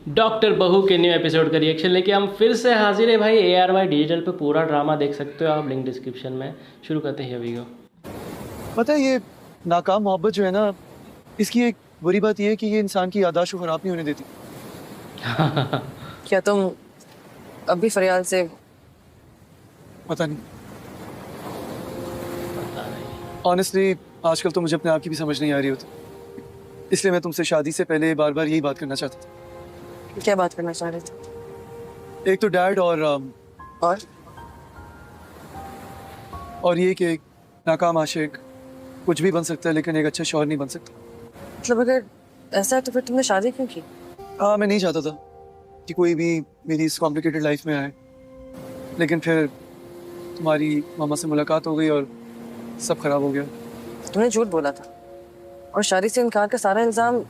Doctor बहू के new episode का रिएक्शन लेके हम फिर से हाजिर है भाई। ARY डिजिटल पे पूरा ड्रामा देख सकते हो आप, लिंक डिस्क्रिप्शन में। शुरू करते हैं अभी को। पता है ये नाकाम मोहब्बत जो है ना, इसकी एक बुरी बात ये है कि ये इंसान की याददाश्त को खराब नहीं होने देती। क्या तुम अब भी फरियाल से? पता नहीं, ऑनेस्टली आजकल तो मुझे अपने आप की भी समझ नहीं आ रही होती, इसलिए मैं तुमसे शादी से पहले बार बार यही बात करना चाहता था। क्या बात करना चाह रहे थे? एक तो डैड और ये कि एक नाकाम आशिक कुछ भी बन सकता है लेकिन एक अच्छा शौहर नहीं बन सकता। मतलब अगर ऐसा है तो फिर तुमने शादी क्यों की? मैं नहीं चाहता था कि कोई भी मेरी इस कॉम्प्लिकेटेड लाइफ में आए, लेकिन फिर तुम्हारी मामा से मुलाकात हो गई और सब खराब हो गया। तुमने झूठ बोला था और शादी से इनकार का सारा इल्जाम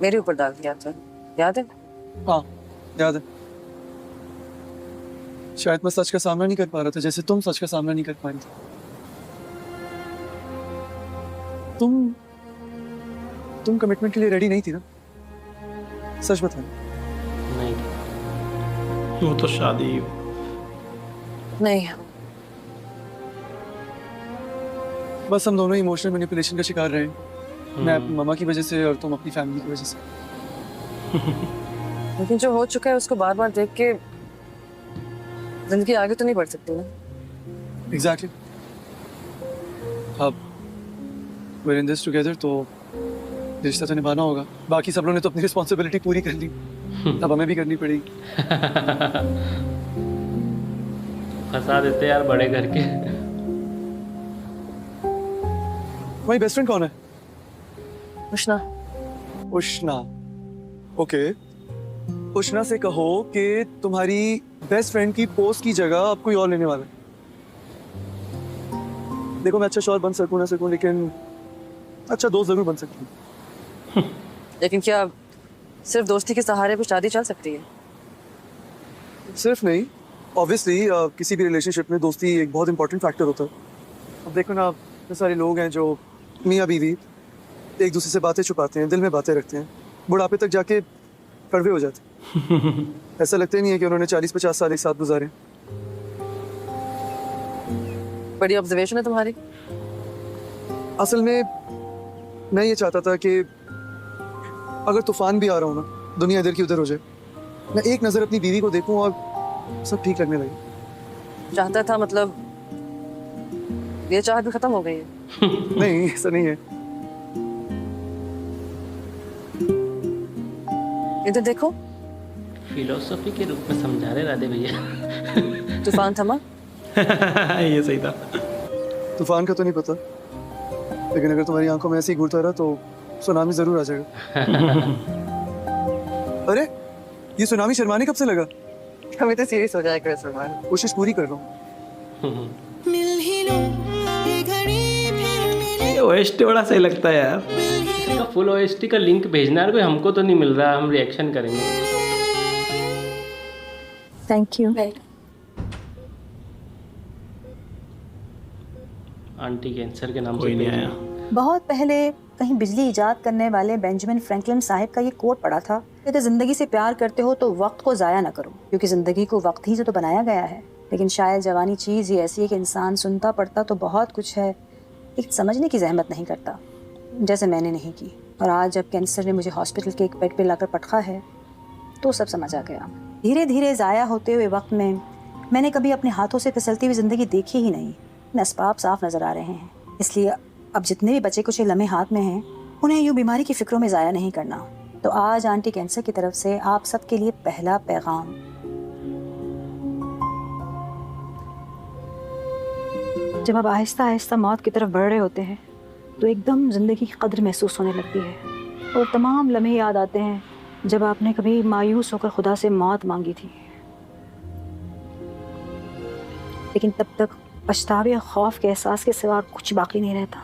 मेरे ऊपर डाल दिया था, याद है? हाँ याद है। शायद मैं सच का सामना नहीं कर पा रहा था जैसे तुम सच का सामना नहीं कर पा रही थी। तुम कमिटमेंट के लिए रेडी नहीं थी ना, सच बता। नहीं, वो तो शादी नहीं। बस हम दोनों इमोशनल मैनिपुलेशन का शिकार रहे, मैं अपनी मामा की वजह से और तुम अपनी फैमिली की वजह से। लेकिन जो हो चुका है उसको बार बार देख के जिंदगी आगे तो नहीं बढ़ सकती ना। एग्जैक्टली। अब we're in this together, तो रिश्ता तो निभाना होगा। बाकी सब लोगों ने तो अपनी रिस्पॉन्सिबिलिटी पूरी कर ली, अब हमें भी करनी पड़ेगी। फंसा देते यार बड़े घर के। तुम्हारी बेस्ट फ्रेंड कौन है? उष्णा। उष्णा, ओके। उष्णा से कहो कि तुम्हारी बेस्ट फ्रेंड की पोस्ट की जगह अब कोई और लेने वाला है। देखो मैं अच्छा शौहर बन सकूं ना सकूं, लेकिन अच्छा दोस्त जरूर बन सकती हूँ। लेकिन क्या सिर्फ दोस्ती के सहारे पे शादी चल सकती है? सिर्फ नहीं, ऑब्वियसली किसी भी रिलेशनशिप में दोस्ती एक बहुत इंपॉर्टेंट फैक्टर होता है। अब देखो ना, इतने सारे लोग हैं जो मियाँ बीवी एक दूसरे से बातें छुपाते हैं, दिल में बातें रखते हैं, बुढ़ापे तक जाके कड़वे हो जाते हैं। ऐसा लगता ही नहीं है कि उन्होंने 40-50 साल एक साथ गुजारे। बड़ी ऑब्जर्वेशन है तुम्हारी। असल में मैं ये चाहता था कि अगर तूफान भी आ रहा हो ना, दुनिया इधर की उधर हो जाए, मैं एक नज़र अपनी बीवी को देखूं और सब ठीक लगने लगे। चाहता था मतलब ये चाहत भी खत्म हो गई है? नहीं, ऐसा नहीं है। इधर देखो। फिलोसफी के रूप में समझा रहे राधे भैया। तूफान थमा। ये सही था। तूफान का तो नहीं पता, लेकिन अगर तुम्हारी आंखों में ऐसे ही घूरता रहा तो सुनामी जरूर आ जाएगा। अरे ये सुनामी शर्माने कब से लगा? हमें तो सीरियस हो जाएगा सलमान। कोशिश पूरी कर रहा हूँ। ये OST बड़ा सही लगता है यार। इसका फुल OST का लिंक भेजना है, कोई हमको तो नहीं मिल रहा, हम रिएक्शन करेंगे। Thank you. आंटी कैंसर के नाम कोई से नहीं भेजना। आया। बहुत पहले कहीं बिजली ईजाद करने वाले बेंजामिन फ्रैंकलिन साहब का ये कोट पढ़ा था, यदि जिंदगी से प्यार करते हो तो वक्त को ज़ाया ना करो, क्योंकि जिंदगी को वक्त ही से तो बनाया गया है। लेकिन शायद जवानी चीज़ ही ऐसी है कि इंसान सुनता पढ़ता तो बहुत कुछ है, लेकिन समझने की जहमत नहीं करता, जैसे मैंने नहीं की। और आज जब कैंसर ने मुझे हॉस्पिटल के एक बेड पे लाकर पटका है तो सब समझ आ गया। धीरे धीरे ज़ाया होते हुए वक्त में मैंने कभी अपने हाथों से फिसलती हुई ज़िंदगी देखी ही नहीं। असबाब साफ नज़र आ रहे हैं, इसलिए अब जितने भी बचे कुछ लम्हे हाथ में हैं उन्हें यूँ बीमारी की फिक्रों में ज़ाया नहीं करना। तो आज आंटी कैंसर की तरफ से आप सबके लिए पहला पैगाम। जब आप आहिस्ता आहिस्ता मौत की तरफ बढ़ रहे होते हैं तो एकदम ज़िंदगी की कद्र महसूस होने लगती है और तमाम लम्हे याद आते हैं जब आपने कभी मायूस होकर खुदा से मौत मांगी थी। लेकिन तब तक पछतावे और खौफ के एहसास के सिवा कुछ बाकी नहीं रहता।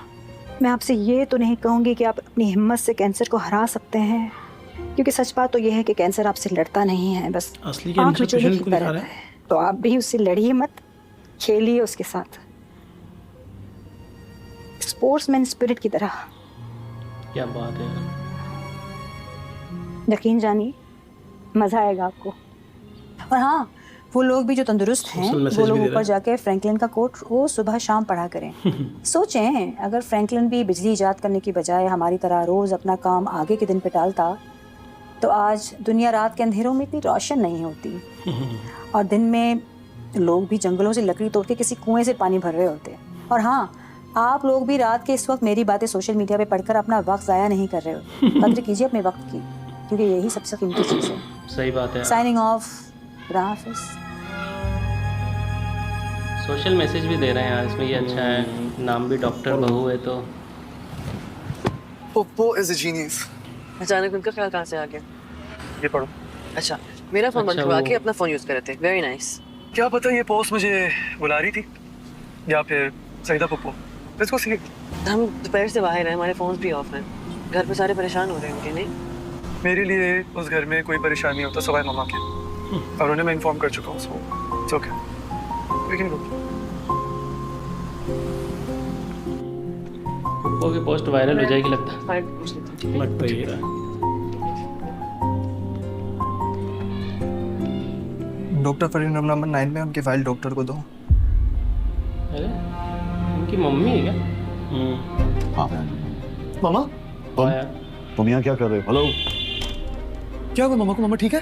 मैं आपसे ये तो नहीं कहूँगी कि आप अपनी हिम्मत से कैंसर को हरा सकते हैं, क्योंकि सच बात तो यह है कि कैंसर आपसे लड़ता नहीं है, बस असली आँख कैंसर मिचोले पेशेंट को खिलता दिखा रहता रहा है। है। तो आप भी उससे लड़िए मत, खेलिए उसके साथ स्पोर्ट्समैन स्पिरिट की तरह। क्या बात है। यकीन जानिए मज़ा आएगा आपको। और हाँ, वो लोग भी जो तंदुरुस्त हैं Social message वो लोग भी दे ऊपर रहा जाके फ्रैंकलिन का कोट रोज सुबह शाम पढ़ा करें। सोचें अगर फ्रैंकलिन भी बिजली ईजाद करने की बजाय हमारी तरह रोज अपना काम आगे के दिन पे टालता तो आज दुनिया रात के अंधेरों में इतनी रोशन नहीं होती और दिन में लोग भी जंगलों से लकड़ी तोड़ के किसी कुएं से पानी भर रहे होते। और हाँ, आप लोग भी रात के इस वक्त मेरी बातें सोशल मीडिया पे पढ़कर अपना वक्त ज़ाया नहीं कर रहे हो। कदर कीजिए अपने वक्त की, क्योंकि यही सबसे कीमती चीज़ है। सही बात है। साइनिंग ऑफ, खुदा हाफिज़। सोशल मैसेज भी दे रहे हैं यार, इसमें ये अच्छा है। नाम भी डॉक्टर बहू है तो Popo is a genius. अचानक उनका ख्याल कहाँ से आ गया? ये पढ़ो। अच्छा, मेरा फोन बंद अच्छा, करवा वो- के अपना फोन यूज कर रहे थे। Very nice. क्या पता ये पोस्ट मुझे बुला रही थी या फिर सईदा पप्पू। लेट्स गो सी। हम दोपहर से बाहर हैं, हमारे फोन भी ऑफ हैं। घर पे सारे परेशान हो रहे होंगे नहीं? मेरे लिए उस घर में कोई परेशानी होता सिवाय मम्मा के, और उन्हें मैं इन्फॉर्म कर चुका हूँ। So it's okay, we can go. वो की पोस्ट वायरल हो जाएगी लगता है। फाइल पूछ लेते हैं। लग तो ये रहा है। डॉक्टर फरीन रूम नंबर 9 में उनकी फाइल डॉक्टर को दो। अरे उनकी मम्मी है क्या? हाँ मामा, हाँ यार। तुम यहाँ क्या कर रहे हो? हेलो, क्या हुआ मामा को? मामा ठीक है?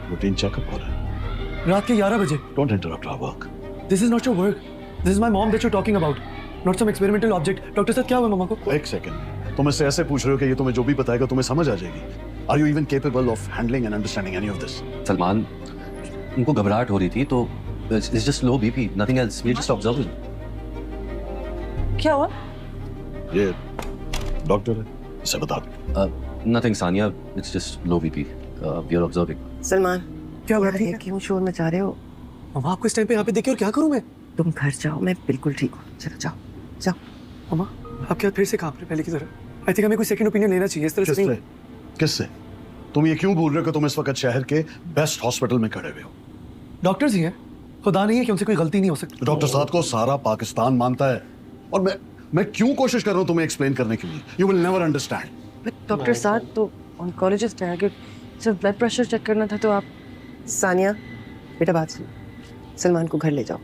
रूटीन चेकअप हो रहा है। रात के 11 बजे। Don't interrupt our work. This is not your work, this is my mom that you talking about, not some experimental object. Doctor साहब क्या हुआ मामा को? एक सेकंड, तुम इससे ऐसे पूछ रहे हो कि ये तुम्हें जो भी बताएगा तुम्हें समझ आ जाएगी? Are you even capable of handling and understanding any of this? Salman, उनको घबराहट हो रही थी तो it's just low BP, nothing else, we just observing. क्या हुआ? ये डॉक्टर है, इसे बता दो। Nothing Sania, it's just low BP, we are observing. Salman, क्या हुआ? यार ये क्यों शोर मचा रहे हो? मामा आपको इस टाइम पे यहाँ पे देखे और क्या करूँ मैं? तुम घर जाओ, मैं बिल्कुल ठीक हूँ। चलो जाओ जाओ। मामा आप क्या फिर से कांप रहे पहले की तरह? आई थिंक हमें कोई सेकंड ओपिनियन लेना चाहिए। इस तरह से किससे? नहीं। किससे? तुम ये क्यों बोल रहे हो कि तुम इस वक्त शहर के बेस्ट हॉस्पिटल में खड़े हुए हो? डॉक्टर्स ही हैं, खुदा नहीं है कि उनसे कोई गलती नहीं हो सकती। डॉक्टर साहब को सारा पाकिस्तान मानता है, और मैं क्यों कोशिश कर रहा हूँ तुम्हें एक्सप्लेन करने के लिए? You will never understand. Doctor साहब तो ऑन्कोलॉजिस्ट है, अगर सिर्फ ब्लड प्रेशर चेक करना था तो आप। सानिया बेटा बात सुनो, सलमान को घर ले जाओ।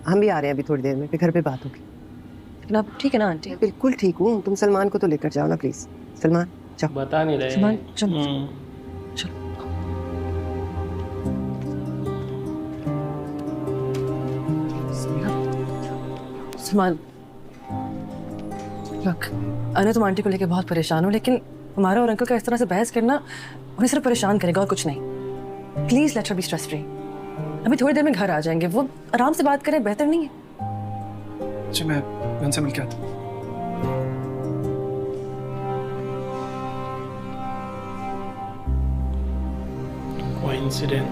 हम भी आ रहे हैं अभी थोड़ी देर में, फिर घर पे बात होगी। लेकिन आप ठीक है ना आंटी? बिल्कुल ठीक हूँ, तुम सलमान को तो लेकर जाओ ना प्लीज। सलमान जाओ। बता नहीं रहे। सलमान चलो हम्म। चलो। सलमान लुक, अनु तुम आंटी को लेकर बहुत परेशान हो, लेकिन हमारा और अंकल का इस तरह से बहस करना उन्हें सिर्फ परेशान करेगा और कुछ नहीं। Please let her be stress free. अभी थोड़ी देर में घर आ जाएंगे, वो आराम से बात करें, बेहतर नहीं है? अच्छा मैं उनसे मिल के आता हूँ। कोइंसिडेंट।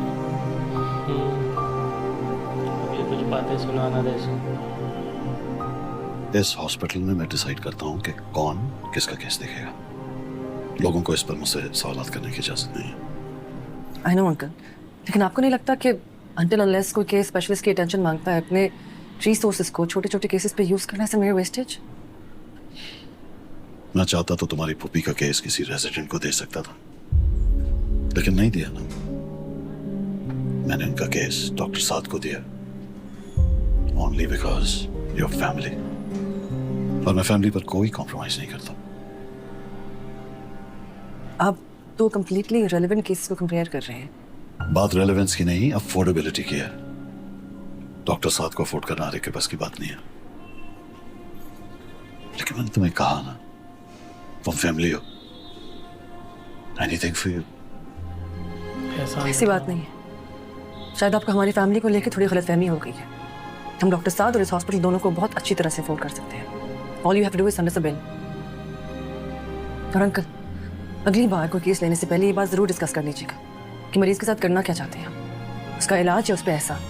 ये कुछ बातें सुनाना दे इसको। इस हॉस्पिटल में मैं डिसाइड करता हूँ कि कौन किसका केस देखेगा। लोगों को इस पर मुझसे सवाल करने की इजाजत नहीं है। आई नो अंकल, लेकिन आपको नहीं लगता कि अनटिल अनलेस कोई केस स्पेशलिस्ट की अटेंशन मांगता है, अपने रिसोर्सेज को छोटे छोटे केसेस पे यूज करना इज मेरा वेस्टेज? मैं चाहता तो तुम्हारी पुप्पी का केस किसी रेजिडेंट को दे सकता था, लेकिन नहीं दिया ना। मैंने उनका केस डॉक्टर साद को दिया, ओनली बिकॉज योर फैमिली, और मैं फैमिली पर कोई कॉम्प्रोमाइज नहीं करता। आप दो कंप्लीटली इररिलेवेंट केसेस को कंपेयर कर रहे हैं। बात रेलेवेंस की नहीं, अफोर्डेबिलिटी की है। डॉक्टर साद को अफोर्ड करना हर एक के बस की बात नहीं है, लेकिन मैंने तुम्हें कहा ना, तुम फैमिली हो, एनीथिंग फॉर यू। ऐसा ऐसी बात नहीं है, शायद आपको हमारी फैमिली को लेकर थोड़ी गलतफहमी हो गई है। हम डॉक्टर साद और इस हॉस्पिटल दोनों को बहुत अच्छी तरह से अफोर्ड कर सकते हैं। All you have to do is send us a bill. और अंकल, अगली बार कोई केस लेने से पहले ये बात जरूर डिस्कस कर लीजिएगा कि मरीज के साथ करना क्या चाहते हैं, उसका इलाज या उस पर एहसान।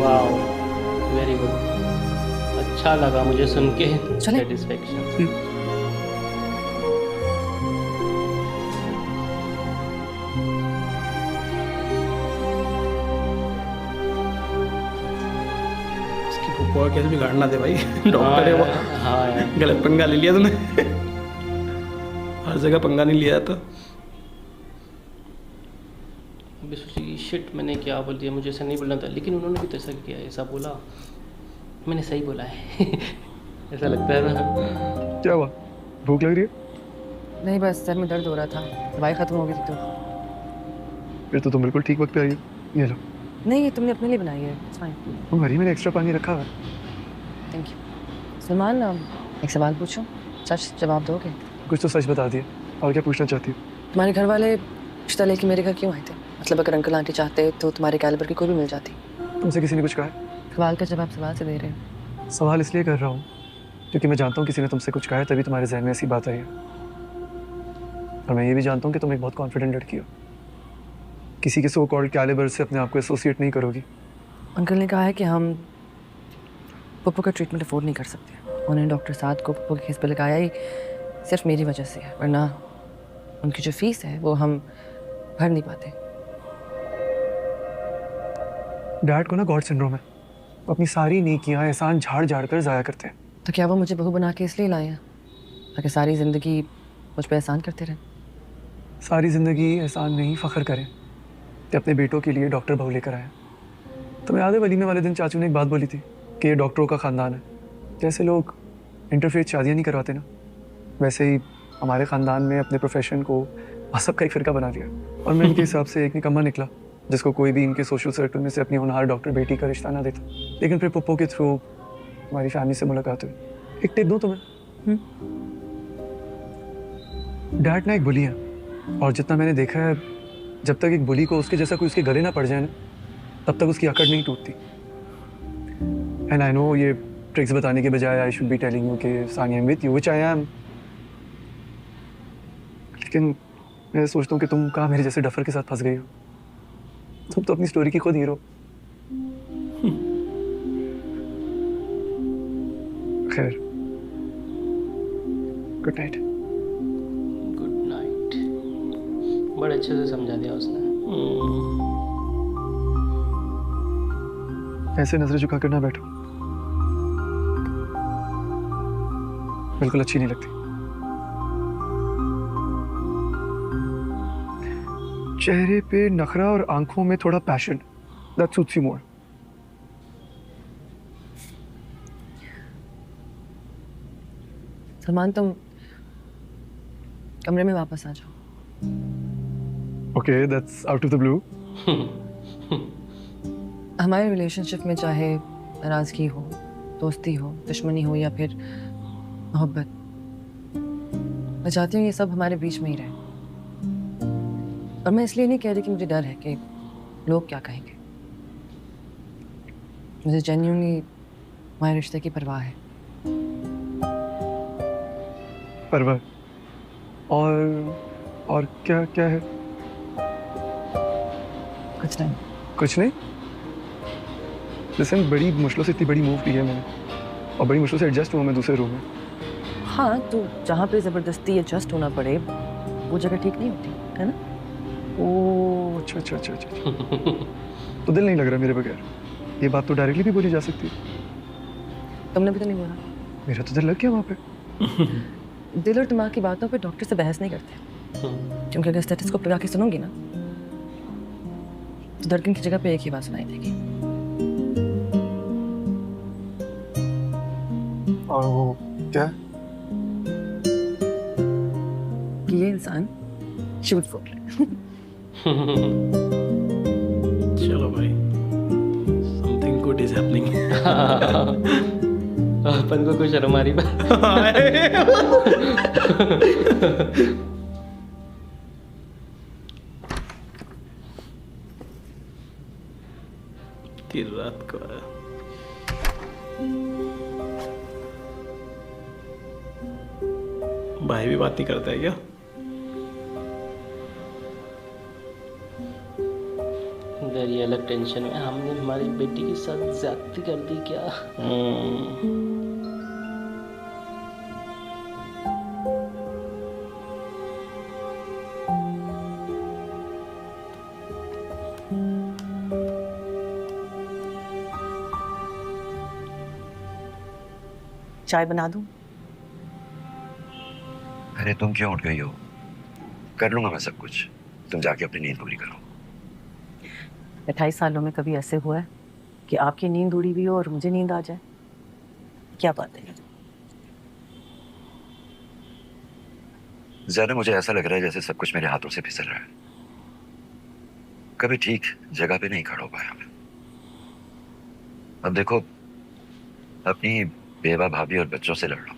Wow, very good. अच्छा लगा मुझे सुन के। चलें? सेटिस्फेक्शन। इसकी पुप्पो का कैसे बिगाड़ना दे भाई। डॉक्टर है वो। हाँ यार। गलत पंगा ले लिया तूने। हर जगह पंगा नहीं लिया तो। अभी सोची शिट मैंने क्या बोल दिया, मुझे ऐसा नहीं बोलना था, लेकिन उन्होंने भी तो ऐसा किया, ऐसा बोला, मैंने सही बोला है। ऐसा लगता है ना। क्या हुआ, भूख लग रही है? नहीं, बस सर में दर्द हो रहा था, दवाई ख़त्म हो गई थी तो। फिर तो तुम बिल्कुल ठीक वक्त पे आई हो। ये लो। नहीं, ये तुमने अपने लिए बनाई है, इट्स फाइन। तुम्हारी मैंने एक्स्ट्रा पानी रखा है। Thank you. सलमान, एक सवाल पूछूं, सच जवाब दोगे? कुछ तो सच बता दिया, और क्या पूछना चाहती हो? तुम्हारे घर वाले रिश्ता लेके मेरे घर क्यों आए थे? मतलब अगर अंकल आंटी चाहते तो तुम्हारे कैलिबर की कोई भी मिल जाती। तुमसे किसी ने कुछ कहा है? सवाल का जवाब सवाल से दे रहे हो। सवाल इसलिए कर रहा हूँ क्योंकि मैं जानता हूँ किसी ने तुमसे कुछ कहा है, तभी तुम्हारे जहन में ऐसी बात आई है। और मैं ये भी जानता हूँ कि तुम एक बहुत कॉन्फिडेंट लड़की हो, किसी के सो कॉल्ड कैलिबर से अपने आप को एसोसिएट नहीं करोगी। अंकल ने कहा है कि हम पप्पू का ट्रीटमेंट अफोर्ड नहीं कर सकते। उन्होंने डॉक्टर साद को पप्पू के केस पर लगाया ही सिर्फ मेरी वजह से है, वरना उनकी जो फीस है वो हम भर नहीं पाते। डैड को ना गॉड सिंड्रोम है, वो अपनी सारी नेकियां एहसान झाड़ झाड़ कर ज़ाया करते हैं। तो क्या वो मुझे बहू बना के इसलिए लाए हैं ताकि सारी ज़िंदगी मुझ पर एहसान करते रहें? सारी ज़िंदगी एहसान नहीं, फ़ख्र करें कि अपने बेटों के लिए डॉक्टर बहू लेकर आए। तुम्हें याद है वलीमे वाले दिन चाचू ने एक बात बोली थी कि ये डॉक्टरों का ख़ानदान है। जैसे लोग इंटरफेथ शादियाँ नहीं करवाते ना, वैसे ही हमारे ख़ानदान में अपने प्रोफेशन को मज़हब का एक फ़िरका बना लिया। और मैं इनके हिसाब से एक निकम्मा निकला जिसको कोई भी इनके सोशल सर्कल में से अपनी होनहार डॉक्टर बेटी का रिश्ता ना देता। लेकिन फिर पप्पू के थ्रू हमारी फैमिली से मुलाकात हुई। एक टिप दूँ तुम्हें? डैड ना एक बुली है, और जितना मैंने देखा है, जब तक एक बुली को उसके जैसा कोई उसके गले ना पड़ जाए ना, तब तक उसकी अकड़ नहीं टूटती। एंड आई नो ये ट्रिक्स बताने के बजाय I should be telling you कि Sania with you which I am, लेकिन मैं सोचता हूँ कि तुम कहाँ मेरे जैसे डफर के साथ फंस गई हो। तुम तो अपनी स्टोरी की खुद हीरो। खैर, गुड नाइट। Good night. बड़े अच्छे से समझा दिया उसने। ऐसे नजरें झुका कर ना बैठो, बिल्कुल अच्छी नहीं लगती। चेहरे पे नखरा और आंखों में थोड़ा passion, that suits you more. Salman, तुम कमरे में वापस आ जाओ। Okay, that's out of the blue. हमारे रिलेशनशिप में चाहे नाराज़गी हो, दोस्ती हो, दुश्मनी हो या फिर मोहब्बत, मैं चाहती हूँ ये सब हमारे बीच में ही रहे। और मैं इसलिए नहीं कह रही कि मुझे डर है कि लोग क्या कहेंगे। मुझे जेन्युइनली हमारे रिश्ते की परवाह है। परवाह? और क्या क्या है? कुछ नहीं। कुछ नहीं? लिसन, बड़ी मुश्किलों से इतनी बड़ी मूव की है मैंने, और बड़ी मुश्किल से एडजस्ट हुआ मैं दूसरे रूम में। हाँ, तो जहाँ पे ज़बरदस्ती एडजस्ट होना पड़े वो जगह ठीक नहीं होती है ना। ओह अच्छा अच्छा अच्छा अच्छा। तो दिल नहीं लग रहा मेरे बगैर? ये बात तो डायरेक्टली भी बोली जा सकती है। तुमने भी तो नहीं बोला। मेरा तो दिल लग गया वहाँ पे। दिल और दिमाग की बातों पे डॉक्टर से बहस नहीं करते, क्योंकि अगर स्टेथोस्कोप लगा के सुनूंगी ना तो धड़कन की जगह पे एक ही बात सुनाई देगी। और वो क्या? कि ये इंसान झूठ बोल रहा है। चलो भाई, समथिंग गुड इज हैपनिंग। अपन को कुछ शर्म आ रही बात। तीन रात को आया। भाई भी बात नहीं करता है क्या? इधर ये अलग टेंशन में, हमने हमारी बेटी के साथ ज्यादती कर दी क्या? चाय बना दूं? अरे तुम क्यों उठ गई हो? कर लूंगा मैं सब कुछ, तुम जाके अपनी नींद पूरी करो। 28 सालों में कभी ऐसे हुआ है कि आपकी नींद उड़ी हुई हो और मुझे नींद आ जाए? क्या बात है? ज़ैनब, मुझे ऐसा लग रहा है जैसे सब कुछ मेरे हाथों से फिसल रहा है। कभी ठीक जगह पे नहीं खड़ा हो पाया मैं। अब देखो, अपनी बेवा भाभी और बच्चों से लड़ लो।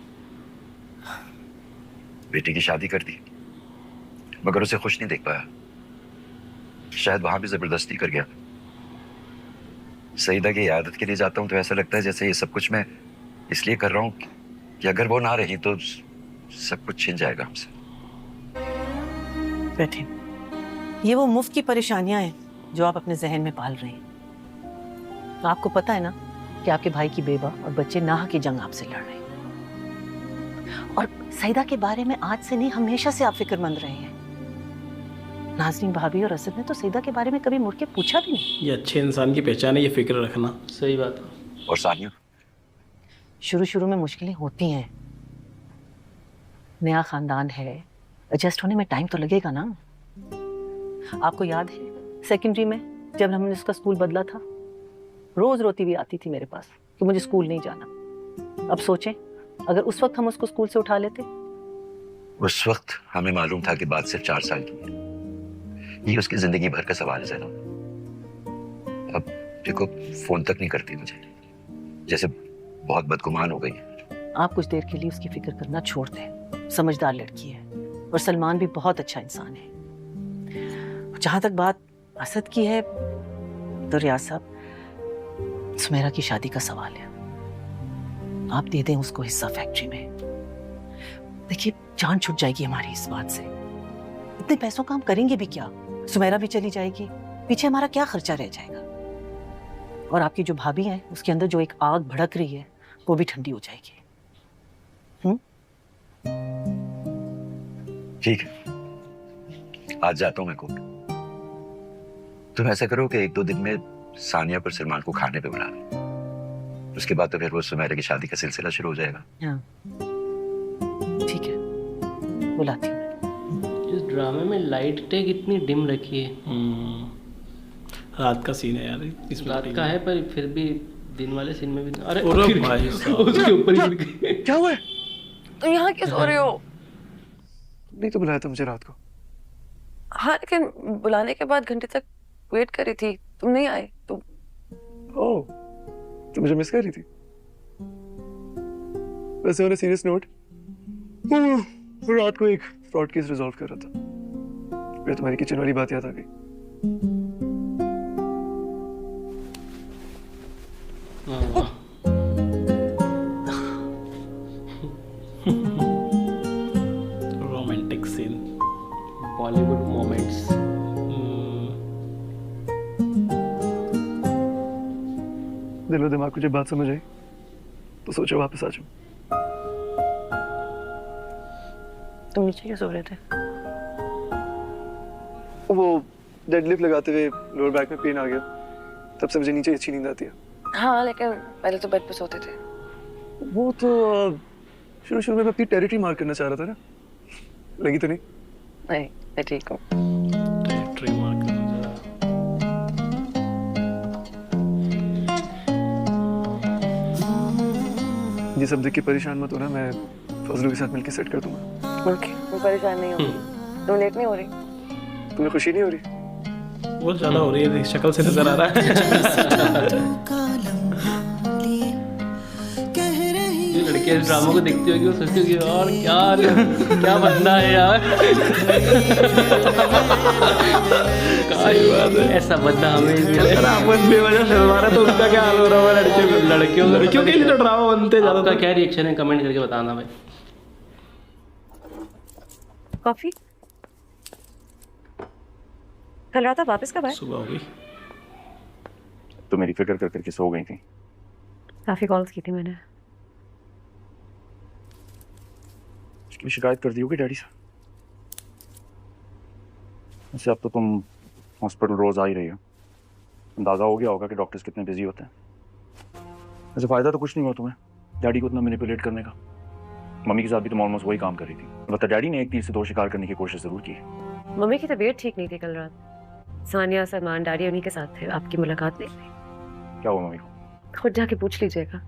बेटी की शादी कर दी, मगर उसे खुश नहीं देख पाया। शायद वहां भी जबरदस्ती कर गया। सईदा की आदत के लिए जाता हूं तो ऐसा लगता है जैसे ये सब कुछ मैं इसलिए कर रहा हूं कि अगर वो ना रही तो सब कुछ छिन जाएगा हमसे। बैठे। ये वो मुफ्त की परेशानियां हैं जो आप अपने जहन में पाल रहे हैं। तो आपको पता है ना कि आपके भाई की बेवा और बच्चे नाह की जंग आपसे लड़ रहे हैं। और सईदा के बारे में आज से नहीं, हमेशा से आप फिक्रमंद रहे हैं। नाज़रीन भाभी और असद ने तो सईदा के बारे में कभी मुड़ के पूछा भी नहीं। ये अच्छे इंसान की पहचान है, ये फिक्र रखना। सही बात है। और सानिया, शुरू शुरू में मुश्किलें होती हैं, नया खानदान है, एडजस्ट होने में टाइम तो लगेगा ना। आपको याद है सेकेंडरी में जब हमने उसका स्कूल बदला था, रोज रोती हुई आती थी मेरे पास कि मुझे स्कूल नहीं जाना। अब सोचें अगर उस वक्त हम उसको स्कूल से उठा लेते। उस वक्त हमें मालूम था कि बात सिर्फ 4 साल की है। ये उसकी जिंदगी भर का सवाल है ज़ैनब। अब देखो, फोन तक नहीं करती मुझे, जैसे बहुत बदगुमान हो गई है। आप कुछ देर के लिए उसकी फिक्र करना छोड़ दें। समझदार लड़की है और सलमान भी बहुत अच्छा इंसान है। जहां तक बात असद की है तो रियाज साहब, सुमेरा की शादी का सवाल है। आप दे दें उसको हिस्सा फैक्ट्री में। देखिए, जान छूट जाएगी हमारी इस बात से। इतने पैसों का हम करेंगे भी क्या? सुमेरा भी चली जाएगी, पीछे हमारा क्या खर्चा रह जाएगा? और आपकी जो भाभी है उसके अंदर जो एक आग भड़क रही है वो भी ठंडी हो जाएगी। ठीक है, आज जाता हूं मैं कोर्ट। तुम ऐसा करो कि 1-2 दिन में सानिया पर सलमान को खाने पे बुला लो। उसके बाद तो फिर वो सुमेरा की शादी का सिलसिला शुरू हो जाएगा। हाँ, ठीक है, बुलाती हूँ। इस ड्रामे में लाइटें कितनी डिम रखी है। रात का सीन है यार, इसमें रात का है पर फिर भी दिन वाले सीन में भी। अरे अरे भाई साहब। उसके ऊपर ही गिर गई। क्या हुआ है? तुम यहाँ क्यों सो रहे हो? नहीं तो बुलाया था मुझे रात को। हाँ, लेकिन बुलाने के बाद घंटे तक वेट करी थी, तुम नहीं आए। तुम ओह, तो मुझे मिस कर रही थी। वैसे ऑन अ सीरियस नोट, रात को एक फ्रॉड केस रिजॉल्व कर रहा था। फिर तुम्हारी किचन वाली बात याद आ गई। Romantic scene, Bollywood moments. दिलो दिमाग को जब बात समझ आई तो सोचा वापस आ जाऊं। तुम नीचे क्यों सो रहे थे? वो डेडलिफ्ट लगाते हुए लोअर बैक में पेन आ गया, तब से मुझे नीचे अच्छी नींद आती है। हाँ, लेकिन पहले तो बेड पे सोते थे। वो तो शुरू शुरू में मैं अपनी टेरिटरी मार्क करना चाह रहा था ना, लगी तो नहीं? नहीं, मैं ठीक हूँ। ट्री मार्क करना जरा। ये सब देख के परेशान मत होना, मैं फजलू के साथ मिलकर सेट कर दूंगा। ओके, मैं परेशान नहीं होगी। तुम लेट नहीं हो रही? तुम्हें खुशी नहीं हो रही? बहुत ज्यादा हो रही है, शक्ल से नजर आ रहा है। ये लड़कियां इस ड्रामा को देखती होगी, वो सोचती होगी और क्या बनना है यार। ऐसा बंदा हमें भी मिले। अपन बेवजह से हमारा तो उनका क्या हाल हो रहा है लड़कियों के लिए तो ड्रामा बनते हैं। आपका क्या रिएक्शन है कमेंट करके बताना भाई। कॉफी? कल रात आप वापस कब आए? सुबह हो गई। तो मेरी फिक्र कर करके सो गई थी। काफी कॉल्स की थी मैंने। उसकी शिकायत कर दी होगी डैडी से। वैसे अब तो तुम हॉस्पिटल रोज आ ही रही हो, अंदाजा हो गया होगा कि डॉक्टर्स कितने बिजी होते हैं। वैसे फायदा तो कुछ नहीं हुआ तुम्हें डैडी को इतना मैनिपुलेट करने का। मम्मी के साथ भी तुम ऑलमोस्ट वही काम कर रही थी। मतलब डैडी ने एक तीर से 2 शिकार करने की कोशिश जरूर की। मम्मी की तबीयत ठीक नहीं थी कल रात, सानिया, सलमान, डैडी उन्हीं के साथ थे। आपकी मुलाकात नहीं हुई? क्या हुआ मम्मी को? खुद जाके पूछ लीजिएगा।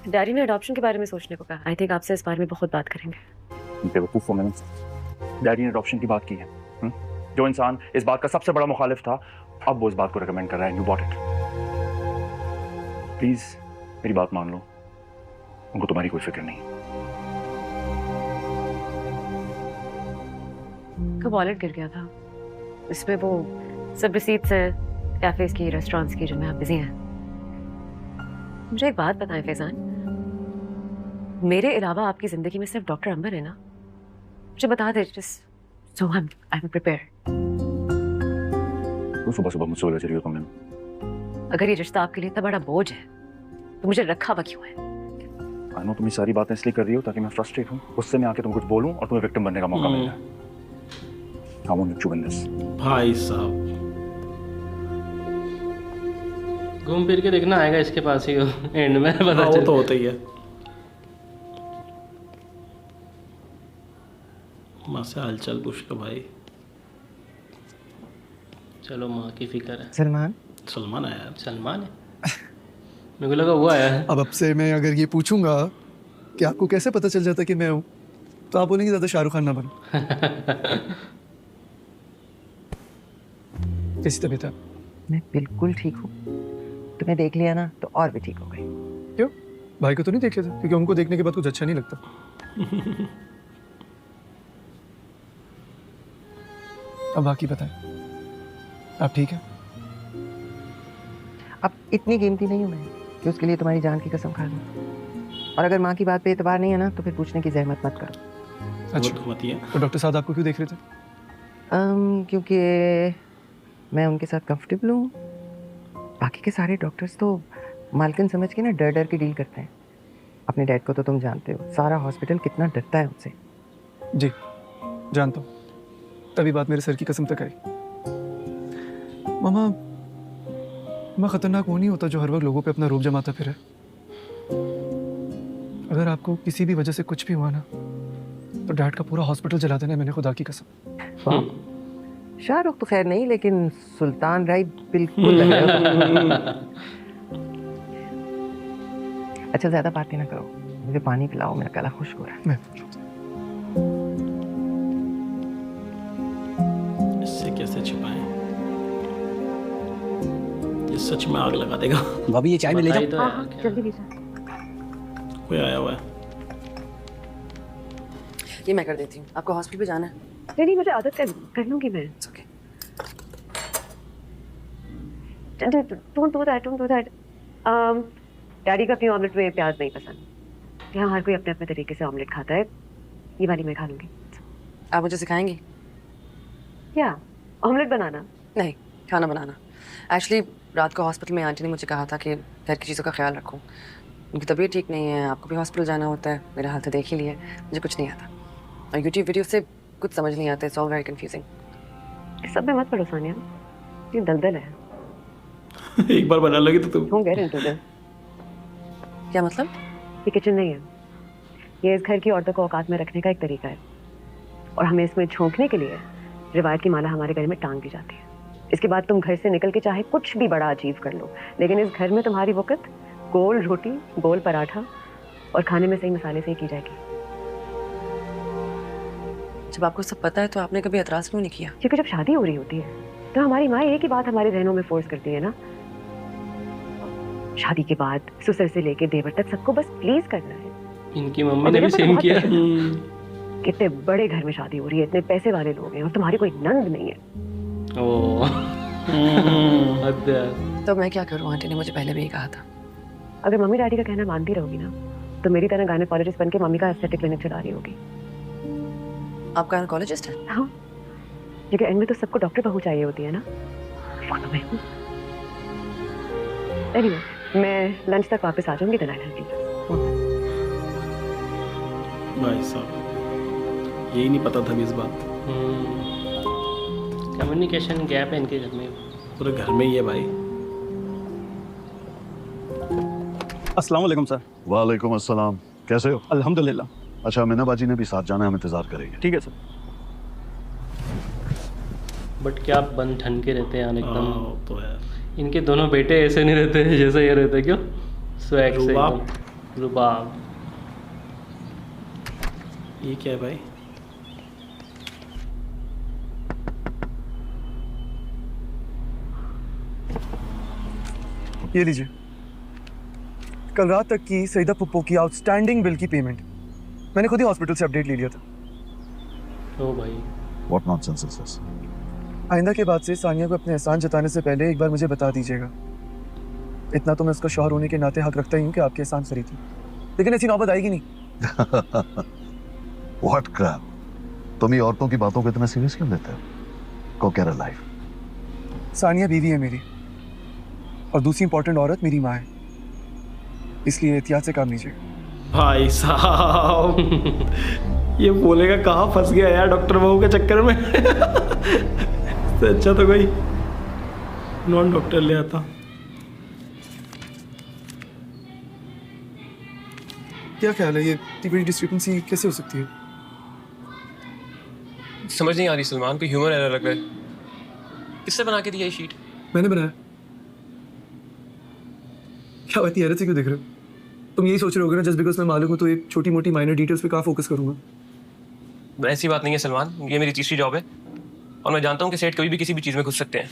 डैडी ने अडॉप्शन के बारे में सोचने को कहा। आई थिंक आपसे इस बारे में बहुत बात करेंगे। बेवकूफ़ हो मैंने। डैडी ने अडॉप्शन की बात की है। जो इंसान इस बात का सबसे बड़ा मुखालिफ था, अब वो इस बात को रिकमेंड कर रहा है। You bought it. प्लीज मेरी बात मान लो, उनको तुम्हारी कोई फिक्र नहीं। का वॉलेट गिर गया था, इसमें वो सब रिसीट्स हैं कैफेज की, रेस्टोरेंट्स की, जिनमें आप बिजी हैं। मुझे एक बात बताएं फैजान, मेरे अलावा आपकी जिंदगी में सिर्फ डॉक्टर अंबर है ना? मुझे बता दे, just so I am prepared. तो सुबह सुबह मुझसे बोला रही हो तुमने। अगर ये रिश्ता आपके लिए इतना बड़ा बोझ है तो मुझे रखा हुआ क्यों है? आई नो तुम ये सारी बातें इसलिए कर रही हो ताकि मैं फ्रस्ट्रेट हूँ, गुस्से में आके तुम कुछ बोलूं और तुम्हें विक्टिम बनने का मौका मिल जाए। I want to win this. भाई साहब, घूम फिर के देखना आएगा इसके पास ही एंड में पता वो तो होता ही है। माँ से हालचाल पूछ लो भाई। चलो माँ की फिक्र है। सलमान सलमान आया यार। सलमान है? मेरे को लगा वो आया है। अब से मैं अगर ये पूछूंगा कि आपको कैसे पता चल जाता कि मैं हूँ, तो आप बोलेंगे ज़्यादा शाहरुख खान ना बनो। कैसी तबीयत है? मैं बिल्कुल ठीक हूँ। तुम्हें देख लिया ना तो और भी ठीक हो गई। क्यों? भाई को तो नहीं देख लेते? क्योंकि उनको देखने के बाद कुछ अच्छा नहीं लगता। अब बाकी बताएं, आप ठीक हैं? अब इतनी कीमती नहीं हूँ मैं कि उसके लिए तुम्हारी जान की कसम खा लूँ। और अगर माँ की बात पे एतबार नहीं है ना तो फिर पूछने की जहमत मत करो। अच्छा, तो डॉक्टर साहब आपको क्यों देख रहे थे? क्योंकि मैं उनके साथ कंफर्टेबल हूँ। बाकी के सारे डॉक्टर्स तो मालकिन समझ के ना डर डर के डील करते हैं। अपने डैड को तो तुम जानते हो, सारा हॉस्पिटल कितना डरता है उनसे। जी जानता हूँ, तभी बात मेरे सर की कसम तक आई। मामा, मैं खतरनाक वो नहीं होता जो हर वक्त लोगों पे अपना रूप जमाता फिरे। अगर आपको किसी भी वजह से कुछ भी हुआ ना तो डैड का पूरा हॉस्पिटल जला देना, मैंने खुदा की कसम। शाहरुख तो खैर नहीं, लेकिन सुल्तान राय बिल्कुल लग रहा है। अच्छा ज्यादा बातें ना करो, मुझे पानी पिलाओ, मेरा गला खुश्क हो रहा है। इससे कैसे छिपाएं? ये सच में आग लगा देगा। भाभी ये चाय में ले जाओ। तो हाँ, जल्दी लीजिए। कोई आया हुआ है। ये मैं कर देती हूँ। आपको हॉस्पिटल पे जाना है? नहीं, मुझे आदत है, कर लूंगी मैं। Okay. Don't do that. Daddy को अपनी ऑमलेट में प्याज नहीं पसंद। यहाँ हर कोई अपने अपने तरीके से ऑमलेट खाता है। ये वाली मैं खा लूंगी। आप मुझे सिखाएंगी? क्या? ऑमलेट बनाना? नहीं, खाना बनाना। एक्चुअली रात को हॉस्पिटल में आंटी ने मुझे कहा था कि घर की चीज़ों का ख्याल रखूं। उनकी तबीयत ठीक नहीं है, आपको भी हॉस्पिटल जाना होता है। मेरा हाल तो देख ही लिया, मुझे कुछ नहीं आता। और यूट्यूब वीडियो से कुछ समझ नहीं आता। It's all very confusing. इस सब में मत पड़ो सानिया, ये दलदल है। एक बार बना लोगी तो तुम। Don't get into this। क्या मतलब? ये किचन नहीं है, ये इस घर की औरतों को औकात में रखने का एक तरीका है। और हमें इसमें झोंकने के लिए रिवायत की माला हमारे घर में टांग दी जाती है। इसके बाद तुम घर से निकल के चाहे कुछ भी बड़ा अचीव कर लो, लेकिन इस घर में तुम्हारी वक़्त गोल रोटी, गोल पराठा और खाने में सही मसाले से ही की जाएगी। जब आपको सब पता है तो आपने कभी एतराज़ क्यों नहीं किया? क्योंकि जब शादी हो रही होती है तो हमारी माँ एक ही बात हमारे जहनों में फोर्स करती है ना, शादी के बाद ससुर से लेके देवर तक सबको बस प्लीज करना है। इनकी मम्मी ने भी सेम किया। कितने बड़े घर में शादी हो रही है, इतने पैसे वाले लोग हैं और तुम्हारी कोई नंद नहीं है। ओह तो मैं क्या करूँ? आंटी ने मुझे पहले भी यही कहा था। अगर मम्मी डैडी का कहना मानती रहोगी ना तो मेरी तरह गायनेकोलॉजिस्ट बन के मम्मी का एस्थेटिक क्लिनिक चला रही होगी। आप गायनेकोलॉजिस्ट हैं? हाँ, क्योंकि एंड में तो सबको डॉक्टर बहू चाहिए होती है ना। एनीवे, मैं लंच तक वापस आ जाऊंगी। भाई साहब, यही नहीं पता था इस बात। कम्युनिकेशन गैप है इनके घर में, पूरे घर में ही है भाई। अस्सलाम वालेकुम सर। वालेकुम अस्सलाम, कैसे हो? अल्हम्दुलिल्लाह। अच्छा, मीना बाजी ने भी साथ जाना है, हम इंतजार करेंगे। ठीक है सर। बट क्या बन ठन के रहते हैं यार एकदम। तो यार इनके दोनों बेटे ऐसे नहीं रहते हैं जैसे ये रहते, क्यों? स्वैग से रुबाब। एकदम। रुबाब। ये क्या है भाई? ये लीजिए, कल रात तक की सईदा पुप्पो की आउटस्टैंडिंग बिल की पेमेंट। मैंने खुद ही हॉस्पिटल से अपडेट ले लिया था। ओ भाई, What nonsense is this? आइंदा के बाद से सानिया को अपने एहसान जताने से पहले एक बार मुझे बता दीजिएगा। इतना तो मैं उसका शौहर होने के नाते हक रखता ही हूँ कि आपके एहसान खरीदी, लेकिन ऐसी नौबत आएगी नहीं। What crap? तुम ये औरतों की बातों को इतना सीरियस क्यों लेते हो? Go get a life. Sania बीवी है मेरी, और दूसरी इंपॉर्टेंट औरत मेरी माँ है, इसलिए एहतियात से काम लीजिएगा। भाई साहब ये बोलेगा कहाँ फंस गया यार डॉक्टर बहू के चक्कर में। इससे अच्छा तो कोई नॉन डॉक्टर ले आता। क्या ख्याल है, ये इतनी बड़ी डिस्क्रिपेंसी कैसे हो सकती है? समझ नहीं आ रही सलमान, कोई ह्यूमन एरर लग रहा है। किसने बना के दिया ये शीट? मैंने बनाया। क्या बात है, से क्यों देख रहे हो? तुम यही सोच रहे होगे ना, जस्ट बिकॉज मैं मालूम हूँ तो एक छोटी मोटी माइनर डिटेल्स पे कहाँ फोकस करूंगा। ऐसी बात नहीं है सलमान, ये मेरी तीसरी जॉब है और मैं जानता हूँ कि सेठ कभी भी किसी भी चीज़ में घुस सकते हैं।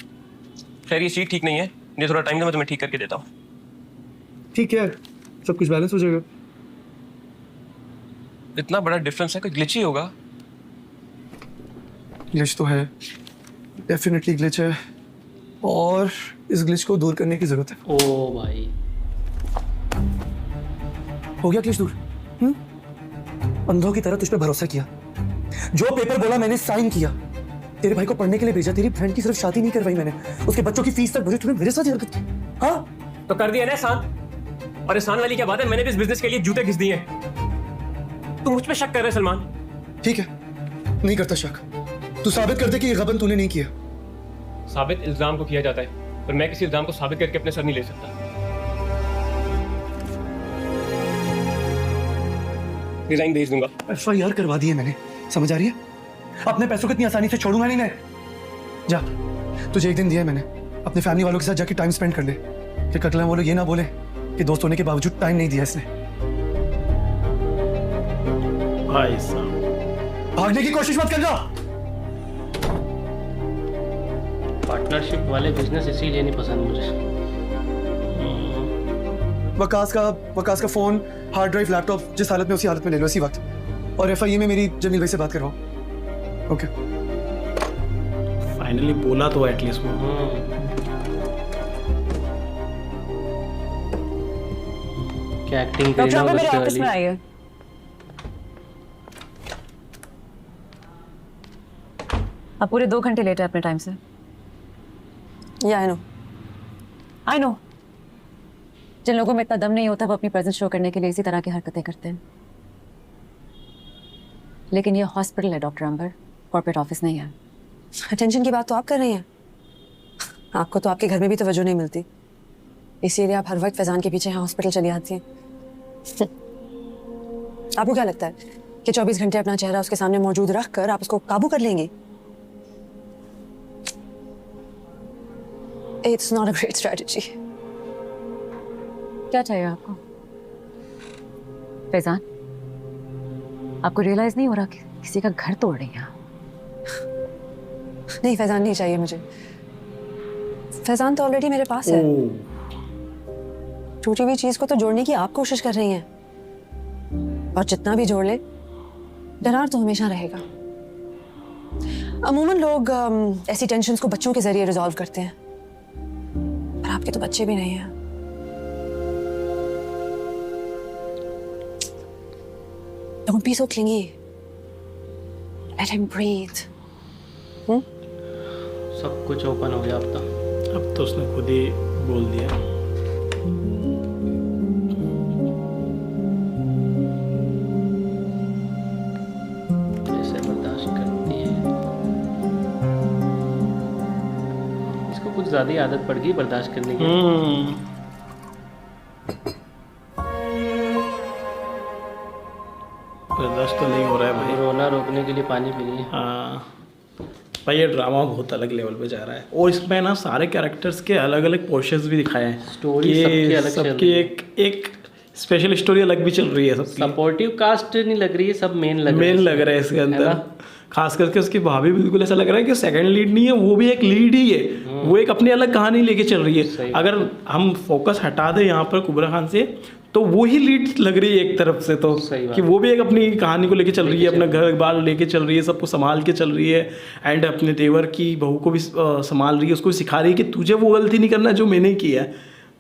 खैर ये शीट ठीक नहीं है, मुझे थोड़ा टाइम दे, मैं तुम्हें ठीक करके देता हूँ। ठीक है, सब कुछ बैलेंस हो जाएगा। इतना बड़ा डिफरेंस है, कोई ग्लिच ही होगा। ग्लिच तो है, डेफिनेटली ग्लिच है, और इस ग्लिच को दूर करने की जरूरत है। ओ भाई, हो गया ग्लिच दूर। अंधों की तरह तुझ पे भरोसा किया, जो पेपर बोला मैंने साइन किया, तेरे भाई को पढ़ने के लिए भेजा, तेरी फ्रेंड की सिर्फ शादी नहीं करवाई मैंने, उसके बच्चों की फीस तक भरी, तूने मेरे साथ ही हरकत की। हाँ तो कर दिया ना एहसान। और एहसान वाली क्या बात है, मैंने भी इस बिजनेस के लिए जूते घिस दिए। तुम मुझ पे शक कर रहे सलमान? ठीक है, नहीं करता शक। तू साबित कर दे कि ये गबन तूने नहीं किया। साबित इल्जाम को किया जाता है, पर मैं किसी इल्जाम को साबित करके अपने सर नहीं ले सकता। रिजाइन भेज दूंगा। FIR करवा दी है मैंने, समझ आ रही है? अपने पैसों को इतनी आसानी से छोड़ूंगा नहीं मैं। जा, तुझे एक दिन दिया है मैंने, अपने फैमिली वालों के साथ जाके टाइम स्पेंड कर ले, कि कल वो लोग ये ना बोले कि दोस्त होने के बावजूद टाइम नहीं दिया इसने। भाई साहब भागने की कोशिश मत करना। पार्टनरशिप वाले बिजनेस इसीलिए नहीं पसंद मुझे। वकास का फोन, हार्ड ड्राइव, लैपटॉप जिस हालत में उसी हालत में ले लो इसी वक्त, और FIA में मेरी जमील भाई से बात करवाओ। ओके, फाइनली बोला तो एटलीस्ट वो। क्या एक्टिंग डॉक्टर आप मेरे ऑफिस में आइए। आप पूरे 2 घंटे लेट है अपने टाइम से। या आई नो जिन लोगों में इतना दम नहीं होता वो अपनी प्रेजेंस शो करने के लिए इसी तरह की हरकतें करते हैं, लेकिन ये हॉस्पिटल है डॉक्टर अंबर, कॉर्पोरेट ऑफिस नहीं है। अटेंशन की बात तो आप कर रही हैं, आपको तो आपके घर में भी तवज्जो नहीं मिलती, इसीलिए आप हर वक्त फैजान के पीछे यहाँ हॉस्पिटल चली आती हैं। आपको क्या लगता है कि 24 घंटे अपना चेहरा उसके सामने मौजूद रख कर आप उसको काबू कर लेंगी? It's not a great strategy. क्या चाहिए आपको? फैजान, आपको रियलाइज नहीं हो रहा कि किसी का घर तोड़ रही हैं? नहीं फैजान नहीं चाहिए मुझे, फैजान तो ऑलरेडी मेरे पास है। टूटी हुई चीज को तो जोड़ने की आप कोशिश कर रही हैं, और जितना भी जोड़ ले दरार तो हमेशा रहेगा। अमूमन लोग ऐसी टेंशन्स को बच्चों के जरिए रिजॉल्व करते हैं, पर आपके तो बच्चे भी नहीं हैं। Don't be so clingy. Let him breathe. सब कुछ ओपन हो गया अब तो उसने खुद ही बोल दिया। कैसे बर्दाश्त करती है, इसको कुछ ज्यादा ही आदत पड़ गई बर्दाश्त करने की। बर्दाश्त तो नहीं हो रहा है भाई। रोना रोकने के लिए पानी पी लिए। हाँ भाई ये ड्रामा बहुत अलग लेवल पे जा रहा है और इसमें ना सारे कैरेक्टर्स के अलग अलग पोर्शंस भी दिखाए हैं। स्टोरी सबकी अलग चल सबकी रही है। एक स्पेशल स्टोरी अलग भी चल रही है सबकी। सपोर्टिव कास्ट नहीं लग रही है, सब मेन लग रहा है इसके अंदर। खास करके उसकी भाभी बिल्कुल ऐसा लग रहा है कि सेकंड लीड नहीं है, वो भी एक लीड ही है। वो एक अपनी अलग कहानी लेके चल रही है। अगर हम फोकस हटा दें यहाँ पर कुबरा खान से तो वो ही लीड लग रही है एक तरफ से, तो कि वो भी एक अपनी कहानी को लेके चल रही है, अपना घर बार लेके चल रही है, सबको संभाल के चल रही है एंड अपने देवर की बहू को भी संभाल रही है, उसको सिखा रही है कि तुझे वो गलती नहीं करना जो मैंने किया है।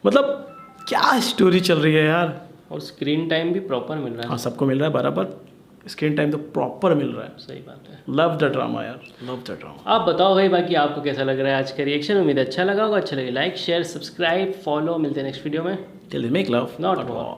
मतलब क्या स्टोरी चल रही है यार। और स्क्रीन टाइम भी प्रॉपर मिल रहा है। हाँ सबको मिल रहा है बराबर, स्क्रीन टाइम तो प्रॉपर मिल रहा है। सही बात है। लव द ड्रामा यार, लव द ड्रामा। आप बताओ भाई बाकी आपको कैसा लग रहा है आज का रिएक्शन। उम्मीद अच्छा लगा होगा। अच्छा लगे लाइक शेयर सब्सक्राइब फॉलो। मिलते हैं नेक्स्ट वीडियो में। Till then make love not war.